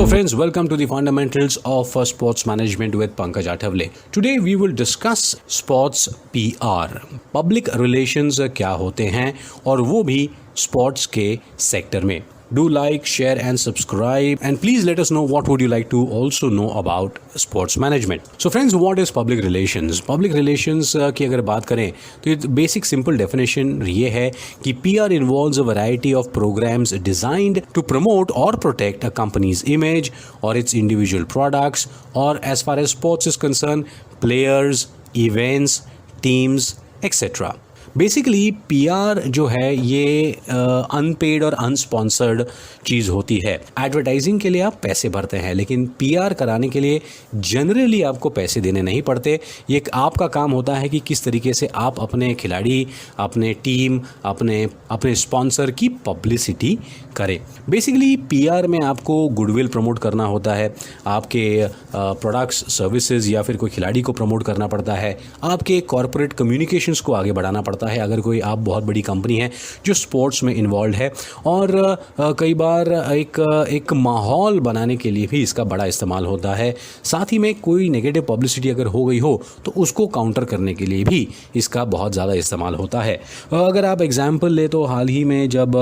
friends, welcome to the fundamentals of sports management with Pankaj Athavale. Today we will discuss sports PR. Public relations क्या होते हैं और वो भी sports के sector में. Do like, share and subscribe and please let us know what would you like to also know about sports management. So friends, what is public relations? Public relations की अगर बात करें तो ये basic simple definition ये है कि PR involves a variety of programs designed to promote or protect a company's image or its individual products, or as far as sports is concerned, players, events, teams, etc. Basically PR जो है ये unpaid और अनस्पॉन्सर्ड चीज़ होती है. Advertising के लिए आप पैसे भरते हैं, लेकिन पीआर कराने के लिए जनरली आपको पैसे देने नहीं पड़ते. ये आपका काम होता है कि किस तरीके से आप अपने खिलाड़ी, अपने टीम, अपने स्पॉन्सर की पब्लिसिटी करें. बेसिकली पीआर में आपको गुडविल प्रमोट करना होता है, आपके प्रोडक्ट्स, सर्विसेज या फिर कोई खिलाड़ी को प्रमोट करना पड़ता है, आपके कॉर्पोरेट कम्युनिकेशंस को आगे बढ़ाना पड़ता है अगर कोई आप बहुत बड़ी कंपनी है जो स्पोर्ट्स में इन्वॉल्व है. और कई बार एक माहौल बनाने के लिए भी इसका बड़ा इस्तेमाल होता है. साथ ही में कोई नेगेटिव पब्लिसिटी अगर हो गई हो तो उसको काउंटर करने के लिए भी इसका बहुत ज़्यादा इस्तेमाल होता है. अगर आप एग्जाम्पल ले तो हाल ही में जब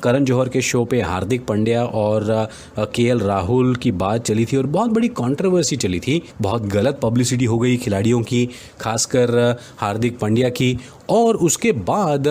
करण जौहर के शो पे हार्दिक पांड्या और केएल राहुल की बात चली थी और बहुत बड़ी कंट्रोवर्सी चली थी, बहुत गलत पब्लिसिटी हो गई खिलाड़ियों की, खासकर हार्दिक पांड्या की. और उसके बाद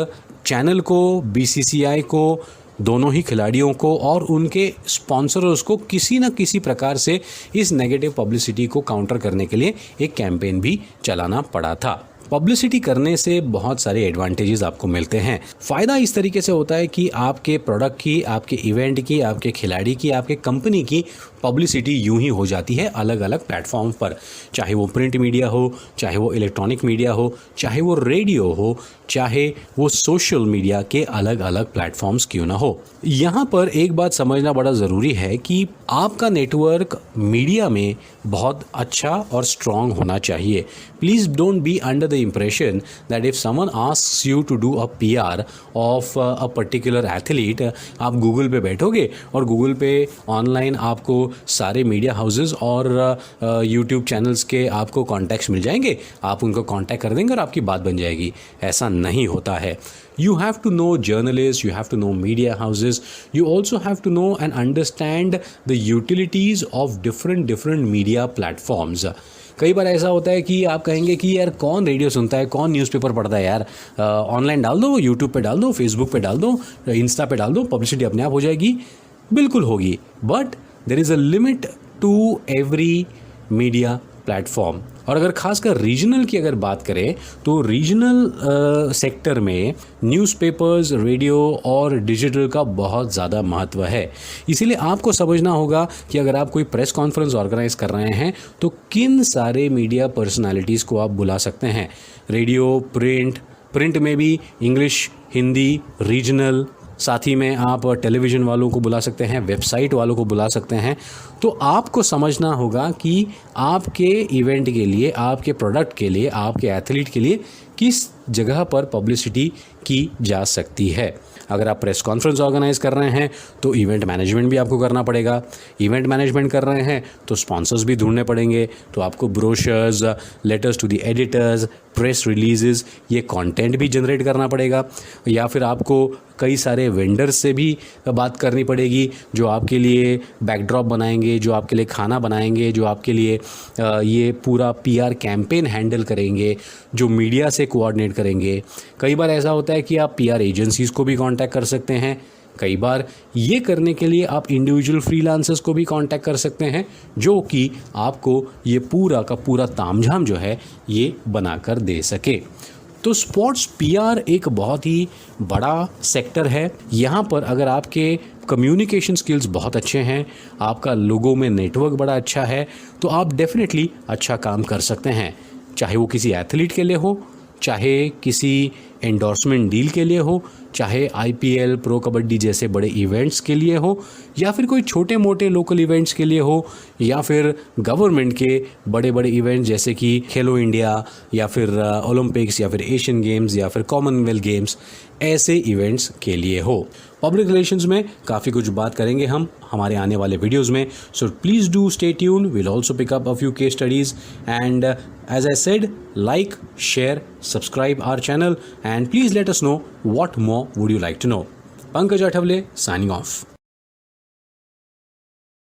चैनल को, बीसीसीआई को, दोनों ही खिलाड़ियों को और उनके स्पॉन्सर्स को किसी न किसी प्रकार से इस नेगेटिव पब्लिसिटी को काउंटर करने के लिए एक कैंपेन भी चलाना पड़ा था. पब्लिसिटी करने से बहुत सारे एडवांटेजेस आपको मिलते हैं. फ़ायदा इस तरीके से होता है कि आपके प्रोडक्ट की, आपके इवेंट की, आपके खिलाड़ी की, आपके कंपनी की पब्लिसिटी यूं ही हो जाती है अलग अलग प्लेटफॉर्म पर, चाहे वो प्रिंट मीडिया हो, चाहे वो इलेक्ट्रॉनिक मीडिया हो, चाहे वो रेडियो हो, चाहे वो सोशल मीडिया के अलग अलग प्लेटफॉर्म्स क्यों ना हो. यहाँ पर एक बात समझना बड़ा ज़रूरी है कि आपका नेटवर्क मीडिया में बहुत अच्छा और स्ट्रॉन्ग होना चाहिए. Please don't be under the impression that if someone asks you to do a PR of a particular athlete, आप गूगल पे बैठोगे और गूगल पे ऑनलाइन आपको सारे मीडिया हाउसेस और यूट्यूब चैनल्स के आपको कॉन्टैक्ट्स मिल जाएंगे, आप उनको कॉन्टैक्ट कर देंगे और आपकी बात बन जाएगी. ऐसा नहीं होता है. You have to know journalists, you have to know media houses, you also have to know and understand the utilities of different media platforms. कई बार ऐसा होता है कि आप कहेंगे कि यार कौन रेडियो सुनता है, कौन न्यूज़पेपर पढ़ता है यार, ऑनलाइन डाल दो, यूट्यूब पे डाल दो, फेसबुक पे डाल दो, इंस्टा पे डाल दो, पब्लिसिटी अपने आप हो जाएगी. बिल्कुल होगी, but there is a limit to every media platform. और अगर खासकर रीजनल की अगर बात करें तो रीजनल सेक्टर में न्यूज़पेपर्स, रेडियो और डिजिटल का बहुत ज़्यादा महत्व है. इसीलिए आपको समझना होगा कि अगर आप कोई प्रेस कॉन्फ्रेंस ऑर्गेनाइज कर रहे हैं तो किन सारे मीडिया पर्सनालिटीज़ को आप बुला सकते हैं. रेडियो, प्रिंट में भी इंग्लिश, हिंदी, रीजनल, साथ ही में आप टेलीविज़न वालों को बुला सकते हैं, वेबसाइट वालों को बुला सकते हैं. तो आपको समझना होगा कि आपके इवेंट के लिए, आपके प्रोडक्ट के लिए, आपके एथलीट के लिए किस जगह पर पब्लिसिटी की जा सकती है. अगर आप प्रेस कॉन्फ्रेंस ऑर्गेनाइज कर रहे हैं तो इवेंट मैनेजमेंट भी आपको करना पड़ेगा. इवेंट मैनेजमेंट कर रहे हैं तो स्पॉन्सर्स भी ढूंढने पड़ेंगे, तो आपको brochures, letters to the editors, press releases, ये कंटेंट भी जनरेट करना पड़ेगा. या फिर आपको कई सारे वेंडर्स से भी बात करनी पड़ेगी जो आपके लिए बैकड्रॉप बनाएंगे, जो आपके लिए खाना बनाएंगे, जो आपके लिए ये पूरा पीआर कैंपेन हैंडल करेंगे, जो मीडिया से कोऑर्डिनेट करेंगे. कई बार ऐसा होता है कि आप पीआर एजेंसीज़ को भी कांटेक्ट कर सकते हैं. कई बार ये करने के लिए आप इंडिविजुअल फ्रीलांसर्स को भी कांटेक्ट कर सकते हैं जो कि आपको ये पूरा का पूरा तामझाम जो है ये बना कर दे सके. तो स्पोर्ट्स पीआर एक बहुत ही बड़ा सेक्टर है. यहाँ पर अगर आपके कम्युनिकेशन स्किल्स बहुत अच्छे हैं, आपका लोगों में नेटवर्क बड़ा अच्छा है, तो आप डेफिनेटली अच्छा काम कर सकते हैं. चाहे वो किसी एथलीट के लिए हो, चाहे किसी एंडोर्समेंट डील के लिए हो, चाहे आईपीएल, प्रो कबड्डी जैसे बड़े इवेंट्स के लिए हो, या फिर कोई छोटे मोटे लोकल इवेंट्स के लिए हो, या फिर गवर्नमेंट के बड़े बड़े इवेंट्स जैसे कि खेलो इंडिया या फिर ओलंपिक्स या फिर एशियन गेम्स या फिर कॉमनवेल्थ गेम्स, ऐसे इवेंट्स के लिए हो. पब्लिक रिलेशंस में काफ़ी कुछ बात करेंगे हम हमारे आने वाले वीडियोज़ में. So please do stay tune. Will also pick up a few case studies and as I said, like, share, subscribe our channel and please let us know what more would you like to know. Pankaj Athavale signing off.